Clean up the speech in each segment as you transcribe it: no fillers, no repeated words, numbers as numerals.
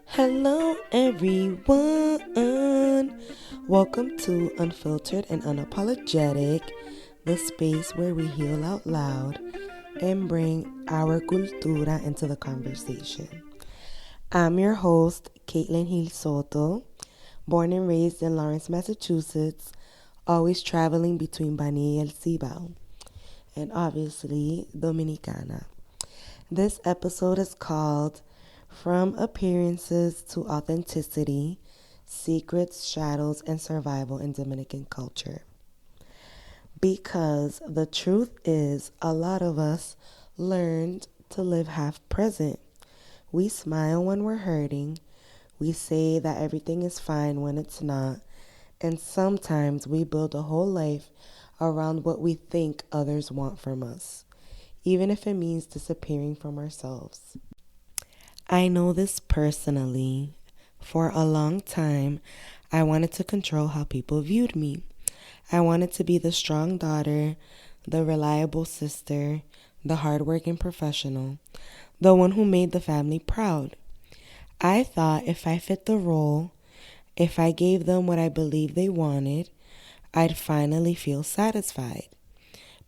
Hello, everyone. Welcome to Unfiltered and Unapologetic, the space where we heal out loud and bring our cultura into the conversation. I'm your host, Caitlin Gil-Soto, born and raised in Lawrence, Massachusetts, always traveling between Bani and El Cibao, and obviously Dominicana. This episode is called From Appearances to Authenticity, Secrets, Shadows, and Survival in Dominican Culture. Because the truth is, a lot of us learned to live half present. We smile when we're hurting. We say that everything is fine when it's not. And sometimes we build a whole life around what we think others want from us, even if it means disappearing from ourselves. I know this personally. For a long time, I wanted to control how people viewed me. I wanted to be the strong daughter, the reliable sister, the hardworking professional, the one who made the family proud. I thought if I fit the role, if I gave them what I believed they wanted, I'd finally feel satisfied.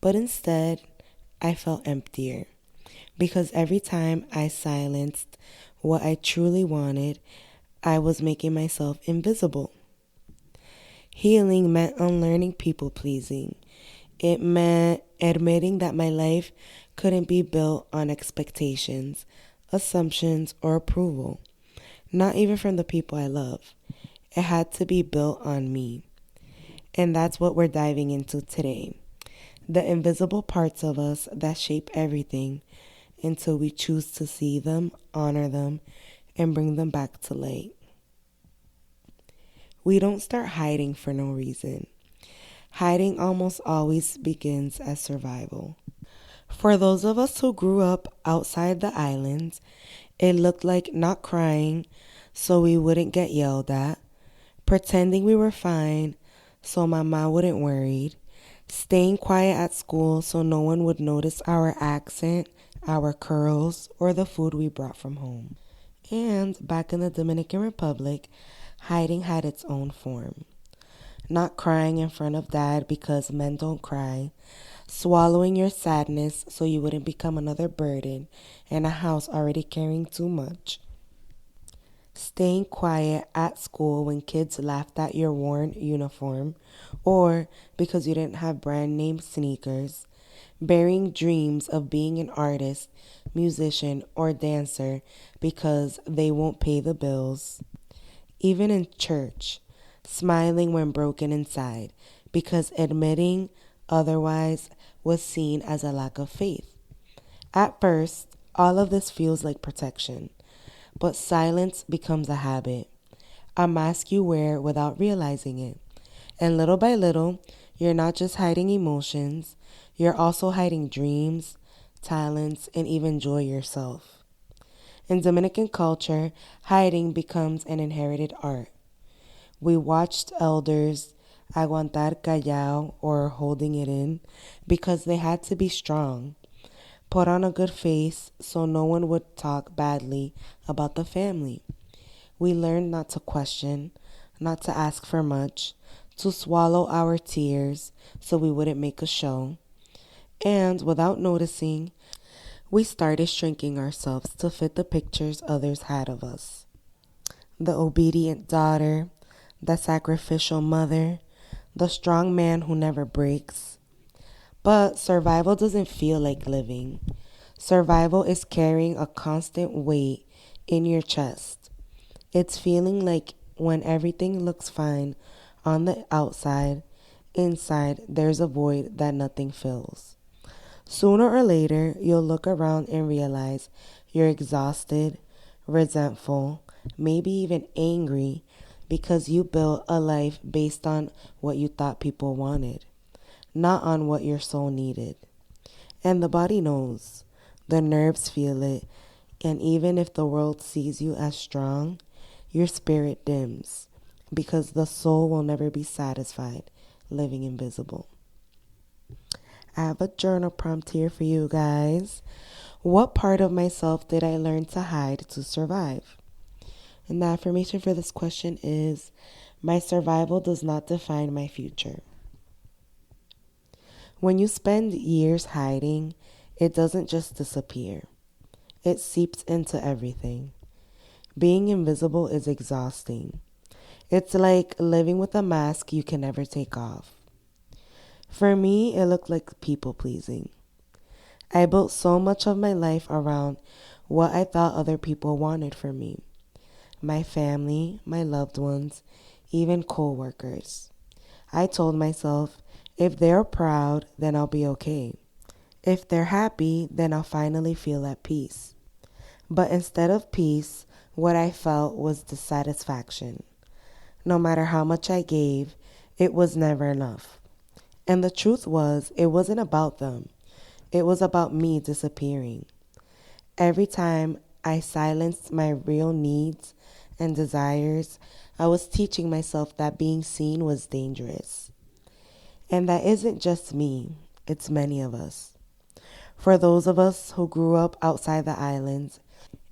But instead, I felt emptier because every time I silenced what I truly wanted, I was making myself invisible. Healing meant unlearning people pleasing. It meant admitting that my life couldn't be built on expectations, assumptions, or approval, not even from the people I love. It had to be built on me. And that's what we're diving into today. The invisible parts of us that shape everything until we choose to see them, honor them, and bring them back to light. We don't start hiding for no reason. Hiding almost always begins as survival. For those of us who grew up outside the islands, it looked like not crying so we wouldn't get yelled at, pretending we were fine so mama wouldn't worry, staying quiet at school so no one would notice our accent, our curls, or the food we brought from home. And back in the Dominican Republic, hiding had its own form. Not crying in front of dad because men don't cry, swallowing your sadness so you wouldn't become another burden in a house already carrying too much. Staying quiet at school when kids laughed at your worn uniform, or because you didn't have brand name sneakers, burying dreams of being an artist, musician, or dancer because they won't pay the bills. Even in church, smiling when broken inside because admitting otherwise was seen as a lack of faith. At first, all of this feels like protection, but silence becomes a habit, a mask you wear without realizing it. And little by little, you're not just hiding emotions, you're also hiding dreams, talents, and even joy yourself. In Dominican culture, hiding becomes an inherited art. We watched elders aguantar callao or holding it in because they had to be strong, put on a good face so no one would talk badly about the family. We learned not to question, not to ask for much, to swallow our tears so we wouldn't make a show. And without noticing, we started shrinking ourselves to fit the pictures others had of us. The obedient daughter, the sacrificial mother, the strong man who never breaks. But survival doesn't feel like living. Survival is carrying a constant weight in your chest. It's feeling like when everything looks fine on the outside, inside there's a void that nothing fills. Sooner or later, you'll look around and realize you're exhausted, resentful, maybe even angry because you built a life based on what you thought people wanted, not on what your soul needed. And the body knows, the nerves feel it, and even if the world sees you as strong, your spirit dims because the soul will never be satisfied living invisible. I have a journal prompt here for you guys. What part of myself did I learn to hide to survive? And the affirmation for this question is, my survival does not define my future. When you spend years hiding, it doesn't just disappear. It seeps into everything. Being invisible is exhausting. It's like living with a mask you can never take off. For me, it looked like people pleasing. I built so much of my life around what I thought other people wanted from me. My family, my loved ones, even co-workers. I told myself, if they're proud, then I'll be okay. If they're happy, then I'll finally feel at peace. But instead of peace, what I felt was dissatisfaction. No matter how much I gave, it was never enough. And the truth was, it wasn't about them. It was about me disappearing. Every time I silenced my real needs and desires, I was teaching myself that being seen was dangerous. And that isn't just me, it's many of us. For those of us who grew up outside the islands,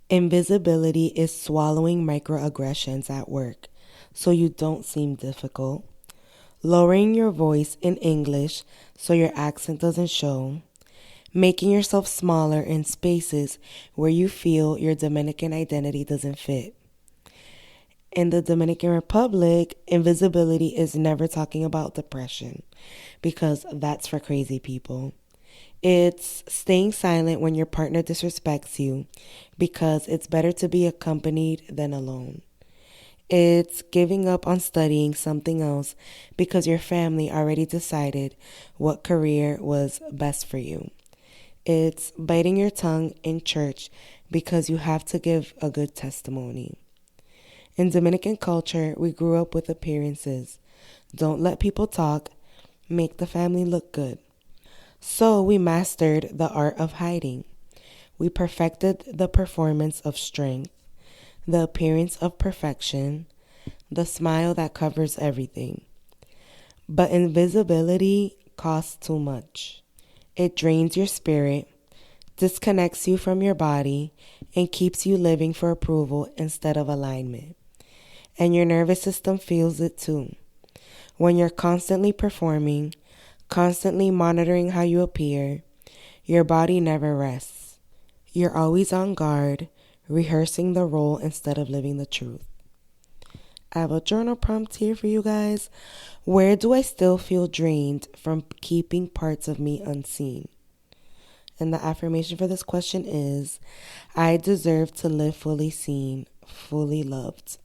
invisibility is swallowing microaggressions at work so you don't seem difficult, lowering your voice in English so your accent doesn't show, making yourself smaller in spaces where you feel your Dominican identity doesn't fit. In the Dominican Republic, invisibility is never talking about depression because that's for crazy people. It's staying silent when your partner disrespects you because it's better to be accompanied than alone. It's giving up on studying something else because your family already decided what career was best for you. It's biting your tongue in church because you have to give a good testimony. In Dominican culture, we grew up with appearances. Don't let people talk, make the family look good. So we mastered the art of hiding. We perfected the performance of strength, the appearance of perfection, the smile that covers everything. But invisibility costs too much. It drains your spirit, disconnects you from your body, and keeps you living for approval instead of alignment. And your nervous system feels it too. When you're constantly performing, constantly monitoring how you appear, your body never rests. You're always on guard, rehearsing the role instead of living the truth. I have a journal prompt here for you guys. Where do I still feel drained from keeping parts of me unseen? And the affirmation for this question is, I deserve to live fully seen, fully loved.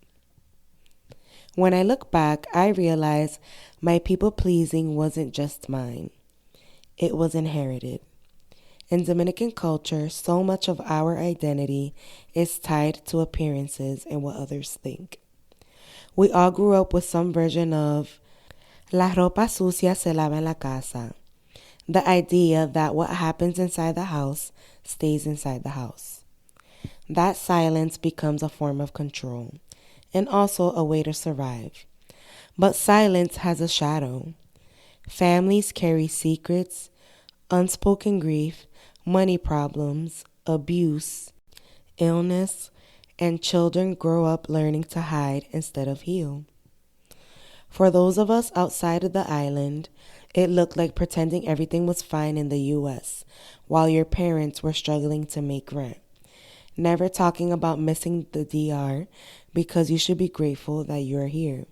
When I look back, I realize my people pleasing wasn't just mine. It was inherited. In Dominican culture, so much of our identity is tied to appearances and what others think. We all grew up with some version of la ropa sucia se lava en la casa. The idea that what happens inside the house stays inside the house. That silence becomes a form of control and also a way to survive. But silence has a shadow. Families carry secrets, unspoken grief, money problems, abuse, illness, and children grow up learning to hide instead of heal. For those of us outside of the island, it looked like pretending everything was fine in the U.S. while your parents were struggling to make rent. Never talking about missing the DR because you should be grateful that you're here.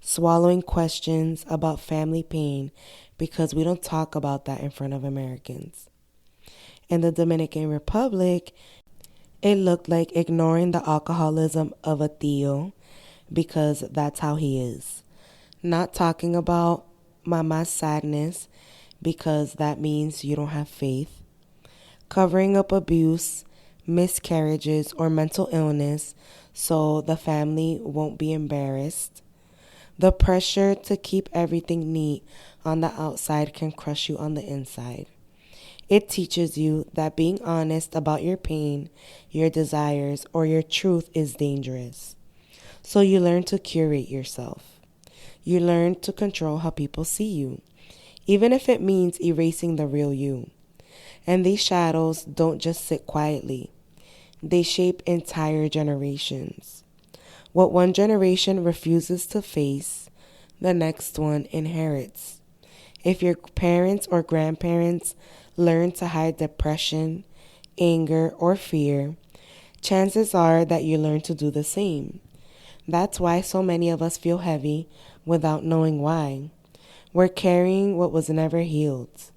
Swallowing questions about family pain because we don't talk about that in front of Americans. In the Dominican Republic, it looked like ignoring the alcoholism of a tío because that's how he is. Not talking about mama's sadness because that means you don't have faith. Covering up abuse, miscarriages, or mental illness so the family won't be embarrassed. The pressure to keep everything neat on the outside can crush you on the inside. It teaches you that being honest about your pain, your desires, or your truth is dangerous. So you learn to curate yourself. You learn to control how people see you, even if it means erasing the real you. And these shadows don't just sit quietly. They shape entire generations. What one generation refuses to face, the next one inherits. If your parents or grandparents learn to hide depression, anger, or fear, chances are that you learn to do the same. That's why so many of us feel heavy without knowing why. We're carrying what was never healed,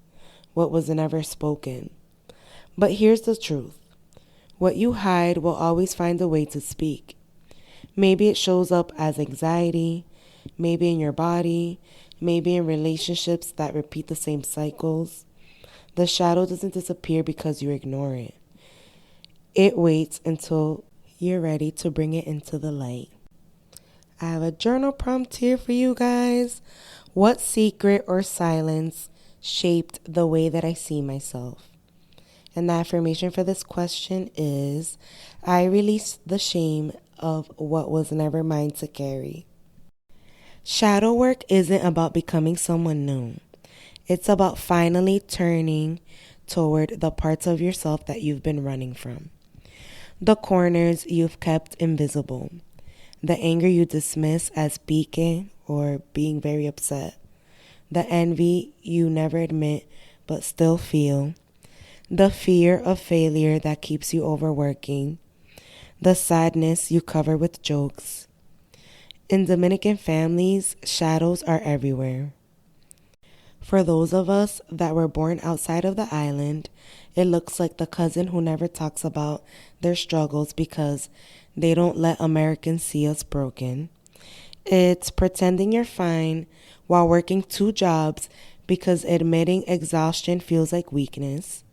what was never spoken. But here's the truth: what you hide will always find a way to speak. Maybe it shows up as anxiety, maybe in your body, maybe in relationships that repeat the same cycles. The shadow doesn't disappear because you ignore it. It waits until you're ready to bring it into the light. I have a journal prompt here for you guys. What secret or silence shaped the way that I see myself? And the affirmation for this question is, I release the shame of what was never mine to carry. Shadow work isn't about becoming someone new. It's about finally turning toward the parts of yourself that you've been running from. The corners you've kept invisible. The anger you dismiss as pique or being very upset. The envy you never admit but still feel. The fear of failure that keeps you overworking. The sadness you cover with jokes. In Dominican families, shadows are everywhere. For those of us that were born outside of the island, it looks like the cousin who never talks about their struggles because they don't let Americans see us broken. It's pretending you're fine while working two jobs because admitting exhaustion feels like weakness.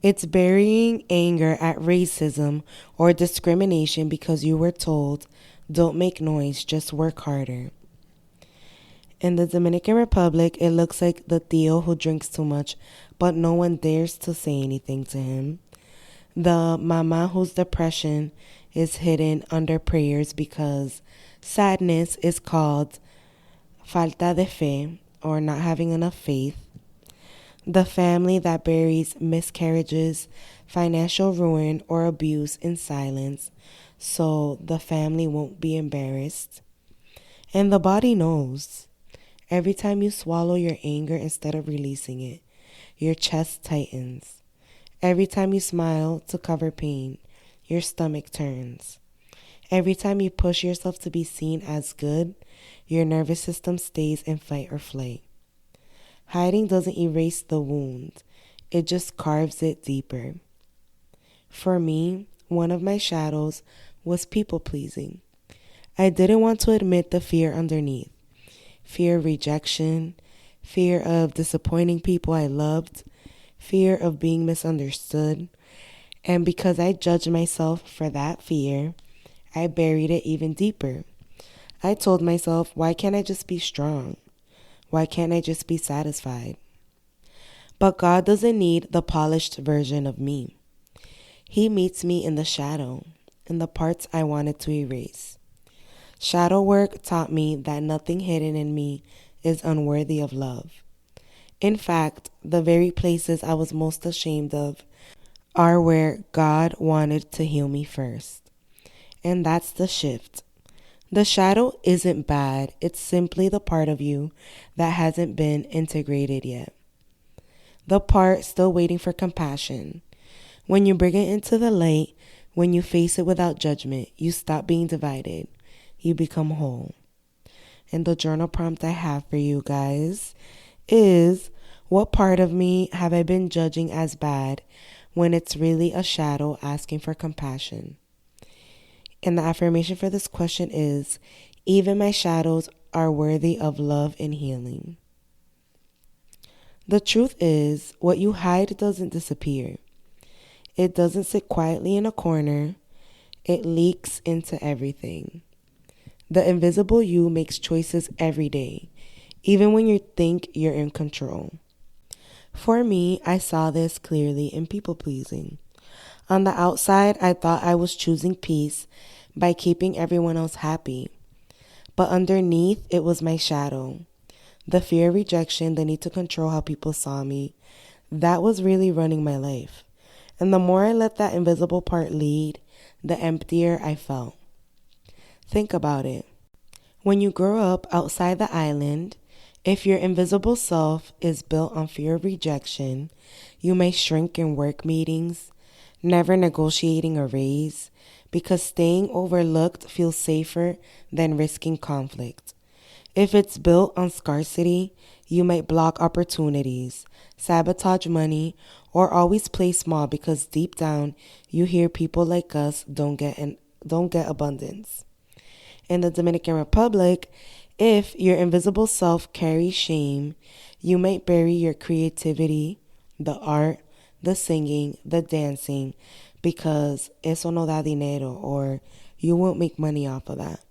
It's burying anger at racism or discrimination because you were told, don't make noise, just work harder. In the Dominican Republic, it looks like the tío who drinks too much, but no one dares to say anything to him. The mama whose depression is hidden under prayers because sadness is called falta de fe, or not having enough faith. The family that buries miscarriages, financial ruin, or abuse in silence, so the family won't be embarrassed. And the body knows. Every time you swallow your anger instead of releasing it, your chest tightens. Every time you smile to cover pain, your stomach turns. Every time you push yourself to be seen as good, your nervous system stays in fight or flight. Hiding doesn't erase the wound, it just carves it deeper. For me, one of my shadows was people pleasing. I didn't want to admit the fear underneath. Fear of rejection, fear of disappointing people I loved, fear of being misunderstood. And because I judged myself for that fear, I buried it even deeper. I told myself, why can't I just be strong? Why can't I just be satisfied? But God doesn't need the polished version of me. He meets me in the shadow, in the parts I wanted to erase. Shadow work taught me that nothing hidden in me is unworthy of love. In fact, the very places I was most ashamed of are where God wanted to heal me first. And that's the shift. The shadow isn't bad, it's simply the part of you that hasn't been integrated yet. The part still waiting for compassion. When you bring it into the light, when you face it without judgment, you stop being divided. You become whole. And the journal prompt I have for you guys is, what part of me have I been judging as bad when it's really a shadow asking for compassion? And the affirmation for this question is, even my shadows are worthy of love and healing. The truth is, what you hide doesn't disappear. It doesn't sit quietly in a corner. It leaks into everything. The invisible you makes choices every day, even when you think you're in control. For me, I saw this clearly in people pleasing. On the outside, I thought I was choosing peace by keeping everyone else happy. But underneath, it was my shadow. The fear of rejection, the need to control how people saw me, that was really running my life. And the more I let that invisible part lead, the emptier I felt. Think about it. When you grow up outside the island, if your invisible self is built on fear of rejection, you may shrink in work meetings, never negotiating a raise, because staying overlooked feels safer than risking conflict. If it's built on scarcity, you might block opportunities, sabotage money, or always play small because deep down you hear people like us don't get abundance. In the Dominican Republic, if your invisible self carries shame, you might bury your creativity, the art, the singing, the dancing, because eso no da dinero, or you won't make money off of that.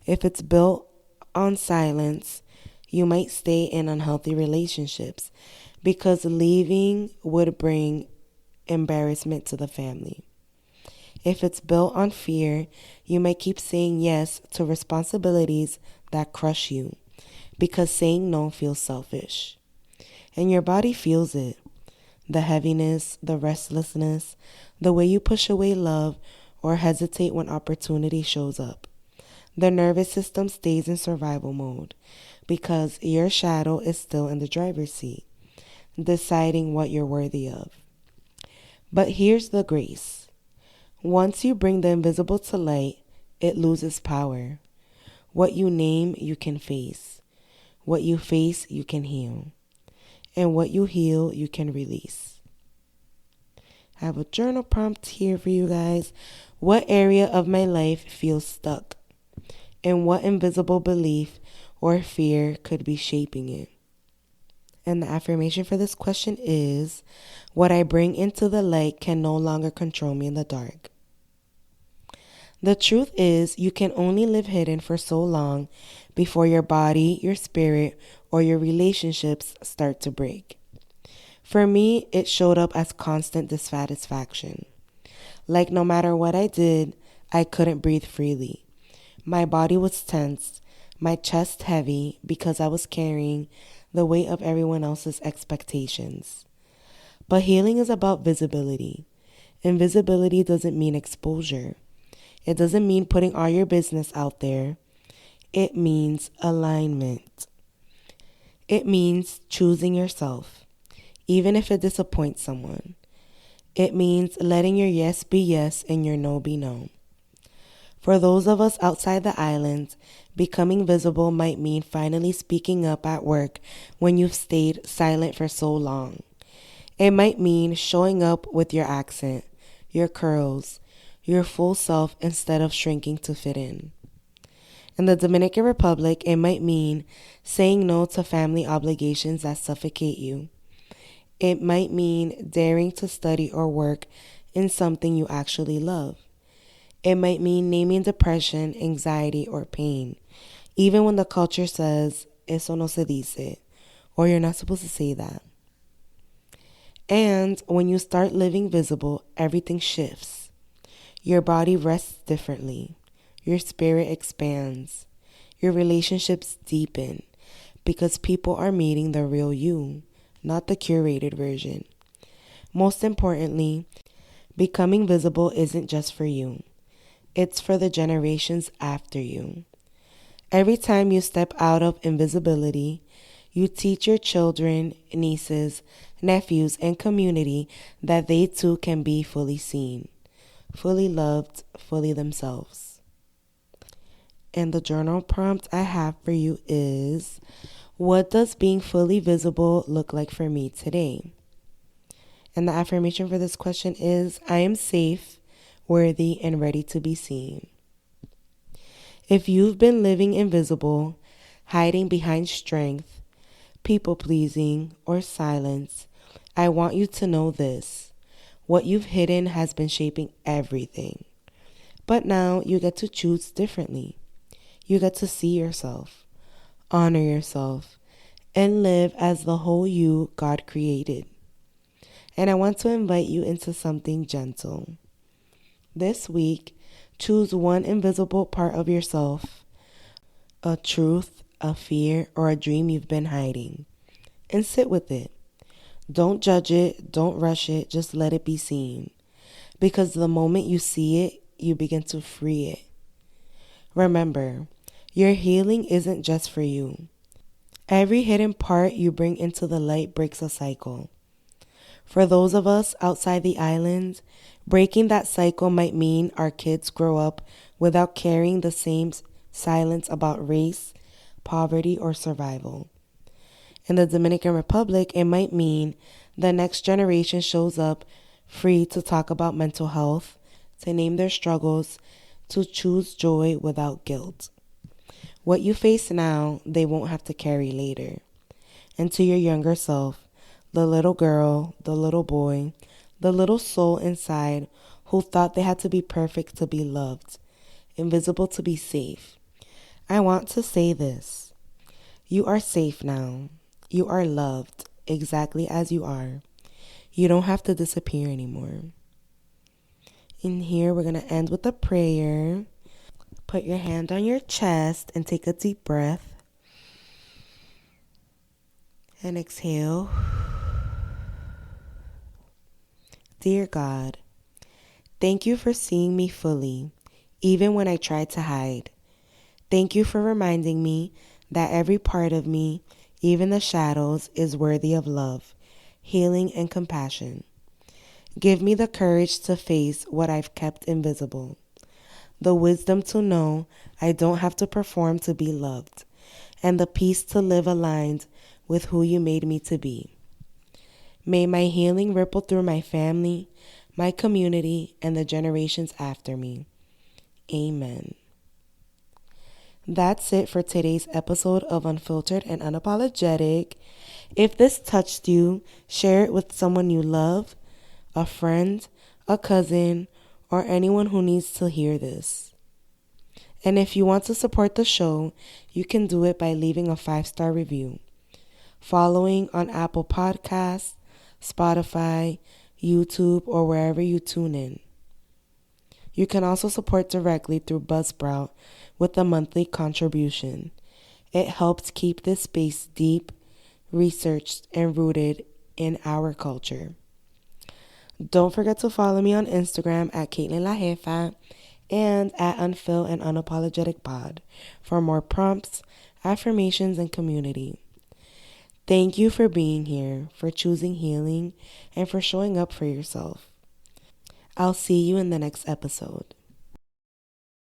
If it's built on silence, you might stay in unhealthy relationships because leaving would bring embarrassment to the family. If it's built on fear, you may keep saying yes to responsibilities that crush you because saying no feels selfish. And your body feels it. The heaviness, the restlessness, the way you push away love or hesitate when opportunity shows up. The nervous system stays in survival mode because your shadow is still in the driver's seat, deciding what you're worthy of. But here's the grace. Once you bring the invisible to light, it loses power. What you name, you can face. What you face, you can heal. And what you heal, you can release. I have a journal prompt here for you guys. What area of my life feels stuck? And what invisible belief or fear could be shaping it? And the affirmation for this question is, what I bring into the light can no longer control me in the dark. The truth is, you can only live hidden for so long before your body, your spirit, or your relationships start to break. For me, it showed up as constant dissatisfaction. Like no matter what I did, I couldn't breathe freely. My body was tense, my chest heavy because I was carrying the weight of everyone else's expectations. But healing is about visibility. Invisibility doesn't mean exposure. It doesn't mean putting all your business out there. It means alignment. It means choosing yourself, even if it disappoints someone. It means letting your yes be yes and your no be no. For those of us outside the island, becoming visible might mean finally speaking up at work when you've stayed silent for so long. It might mean showing up with your accent, your curls, your full self instead of shrinking to fit in. In the Dominican Republic, it might mean saying no to family obligations that suffocate you. It might mean daring to study or work in something you actually love. It might mean naming depression, anxiety, or pain, even when the culture says, eso no se dice, or you're not supposed to say that. And when you start living visible, everything shifts. Your body rests differently. Your spirit expands. Your relationships deepen because people are meeting the real you, not the curated version. Most importantly, becoming visible isn't just for you. It's for the generations after you. Every time you step out of invisibility, you teach your children, nieces, nephews, and community that they too can be fully seen, fully loved, fully themselves. And the journal prompt I have for you is, what does being fully visible look like for me today? And the affirmation for this question is, I am safe, worthy, and ready to be seen. If you've been living invisible, hiding behind strength, people-pleasing, or silence, I want you to know this. What you've hidden has been shaping everything. But now you get to choose differently. You get to see yourself, honor yourself, and live as the whole you God created. And I want to invite you into something gentle. This week, choose one invisible part of yourself, a truth, a fear, or a dream you've been hiding, and sit with it. Don't judge it, don't rush it, just let it be seen. Because the moment you see it, you begin to free it. Remember, your healing isn't just for you. Every hidden part you bring into the light breaks a cycle. For those of us outside the islands, breaking that cycle might mean our kids grow up without carrying the same silence about race, poverty, or survival. In the Dominican Republic, it might mean the next generation shows up free to talk about mental health, to name their struggles, to choose joy without guilt. What you face now, they won't have to carry later. And to your younger self, the little girl, the little boy, the little soul inside who thought they had to be perfect to be loved, invisible to be safe, I want to say this. You are safe now. You are loved exactly as you are. You don't have to disappear anymore. In here, we're going to end with a prayer. Put your hand on your chest and take a deep breath. And exhale. Dear God, thank you for seeing me fully, even when I tried to hide. Thank you for reminding me that every part of me, even the shadows, is worthy of love, healing, and compassion. Give me the courage to face what I've kept invisible, the wisdom to know I don't have to perform to be loved, and the peace to live aligned with who you made me to be. May my healing ripple through my family, my community, and the generations after me. Amen. That's it for today's episode of Unfiltered and Unapologetic. If this touched you, share it with someone you love, a friend, a cousin, or anyone who needs to hear this. And if you want to support the show, you can do it by leaving a 5-star review, following on Apple Podcasts, Spotify, YouTube, or wherever you tune in. You can also support directly through Buzzsprout with a monthly contribution. It helps keep this space deep, researched, and rooted in our culture. Don't forget to follow me on Instagram at Caitlin La Jefa and at Unfil and Unapologetic Pod for more prompts, affirmations, and community. Thank you for being here, for choosing healing, and for showing up for yourself. I'll see you in the next episode.